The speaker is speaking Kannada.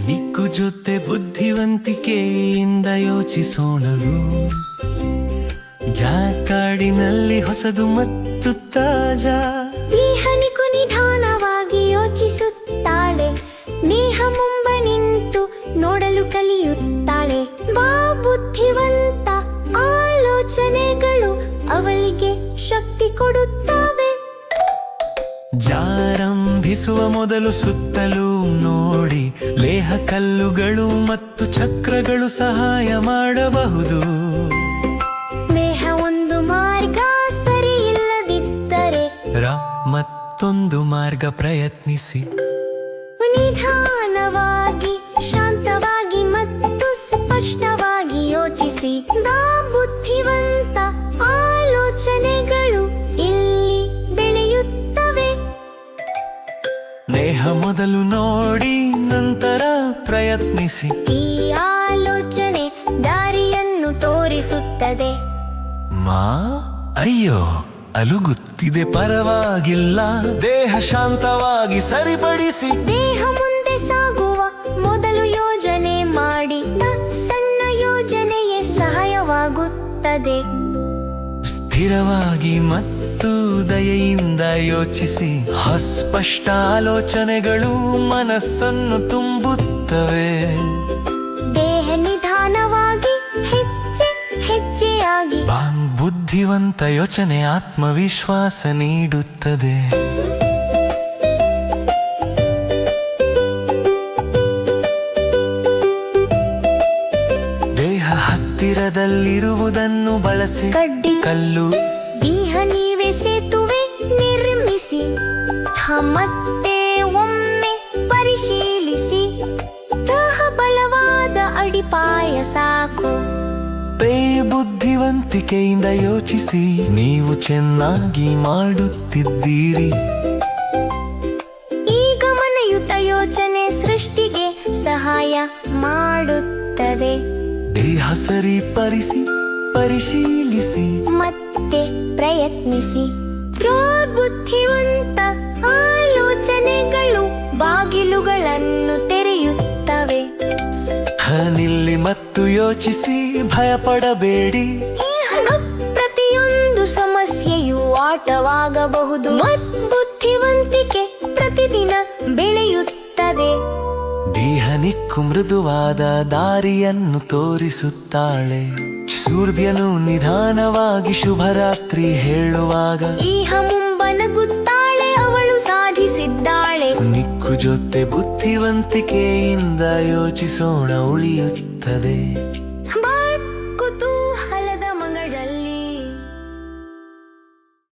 ನಿಕ್ಕು ಜೊತೆ ಬುದ್ಧಿವಂತಿಕೆಯಿಂದ ಯೋಚಿಸೋಣರು. ಜಾಕಾಡಿನಲ್ಲಿ ಹೊಸದು ಮತ್ತು ತಾಜಾ. ನಿಕ್ಕು ನಿಧಾನವಾಗಿ ಯೋಚಿಸುತ್ತಾಳೆ. ನೇಹ ಮುಂಬ ನಿಂತು ನೋಡಲು ಕಲಿಯುತ್ತಾಳೆ. ಬಾ ಬುದ್ಧಿವಂತ ಆಲೋಚನೆಗಳು ಅವಳಿಗೆ ಶಕ್ತಿ ಕೊಡುತ್ತವೆ. ಜಾರಂಭಿಸುವ ಮೊದಲು ಸುತ್ತಲೂ ನೋಡಿ. ಲೇಹ ಕಲ್ಲುಗಳು ಮತ್ತು ಚಕ್ರಗಳು ಸಹಾಯ ಮಾಡಬಹುದು. ನೇಹ ಒಂದು ಮಾರ್ಗ ಸರಿ ಇಲ್ಲದಿದ್ದರೆ ಮತ್ತೊಂದು ಮಾರ್ಗ ಪ್ರಯತ್ನಿಸಿ. ನಿಧಾನವಾಗಿ, ಶಾಂತವಾಗಿ ಮತ್ತು ಸ್ಪಷ್ಟವಾಗಿ ಯೋಚಿಸಿ. ಬುದ್ಧಿವಂತ ಆಲೋಚನೆಗಳು ಇಲ್ಲಿ ಬೆಳೆಯುತ್ತವೆ. ನೇಹ ಮೊದಲು ನೋಡಿ ನಂತರ ಪ್ರಯತ್ನಿಸಿ. ಈ ಆಲೋಚನೆ ದಾರಿಯನ್ನು ತೋರಿಸುತ್ತದೆ. ಅಯ್ಯೋ, ಅಲುಗುತ್ತಿದೆ, ಪರವಾಗಿಲ್ಲ. ದೇಹ ಶಾಂತವಾಗಿ ಸರಿಪಡಿಸಿ. ದೇಹ ಮುಂದೆ ಸಾಗುವ ಮೊದಲು ಯೋಜನೆ ಮಾಡಿ. ಸಣ್ಣ ಯೋಜನೆಯೇ ಸಹಾಯವಾಗುತ್ತದೆ. ಸ್ಥಿರವಾಗಿ ಮತ್ತು ದಯೆಯಿಂದ ಯೋಚಿಸಿ. ಅಸ್ಪಷ್ಟ ಆಲೋಚನೆಗಳು ಮನಸ್ಸನ್ನು ತುಂಬುತ್ತವೆ. ದೇಹ ನಿಧಾನವಾಗಿ, ಹೆಜ್ಜೆ ಹೆಜ್ಜೆಯಾಗಿ. ಬುದ್ಧಿವಂತ ಯೋಚನೆ ಆತ್ಮವಿಶ್ವಾಸ ನೀಡುತ್ತದೆ. ದೇಹ ಹತ್ತಿರದಲ್ಲಿರುವುದನ್ನು ಬಳಸಿ. ಕಡ್ಡಿ, ಕಲ್ಲು, ದೇಹ ನೀವೇ ಸೇತುವೆ ನಿರ್ಮಿಸಿ. ಮತ್ತೆ ಒಮ್ಮೆ ಪರಿಶೀಲಿಸಿ. ಬಲವಾದ ಅಡಿಪಾಯ ಸಾಕು. ಬುದ್ಧಿವಂತಿಕೆಯಿಂದ ಯೋಚಿಸಿ. ನೀವು ಚೆನ್ನಾಗಿ ಮಾಡುತ್ತಿದ್ದೀರಿ. ಈ ಗಮನಯುತ ಯೋಚನೆ ಸೃಷ್ಟಿಗೆ ಸಹಾಯ ಮಾಡುತ್ತದೆ. ದೇಹ ಪರಿಶೀಲಿಸಿ ಮತ್ತೆ ಪ್ರಯತ್ನಿಸಿ. ಬುದ್ಧಿವಂತ ಆಲೋಚನೆಗಳು ಬಾಗಿಲುಗಳನ್ನು ತೆರೆಯುತ್ತವೆ. ನಿಲ್ಲಿ ಮತ್ತು ಯೋಚಿಸಿ. ಭಯಪಡಬೇಡಿ. ಪ್ರತಿಯೊಂದು ಸಮಸ್ಯೆಯು ಆಟವಾಗಬಹುದು. ಬುದ್ಧಿವಂತಿಕೆ ಪ್ರತಿದಿನ ಬೆಳೆಯುತ್ತದೆ. ನಿಕ್ಕು ಮೃದುವಾದ ದಾರಿಯನ್ನು ತೋರಿಸುತ್ತಾಳೆ. ಸೂರ್ಯನು ನಿಧಾನವಾಗಿ ಶುಭರಾತ್ರಿ ಹೇಳುವಾಗ ಮುಂಬನಗುತ್ತಾಳೆ. ಅವಳು ಸಾಧಿಸಿದ್ದಾಳೆ. ನಿಕ್ಕು ಜೊತೆ ಬುದ್ಧಿವಂತಿಕೆಯಿಂದ ಯೋಚಿಸೋಣ, ಉಳಿಯುತ್ತದೆ.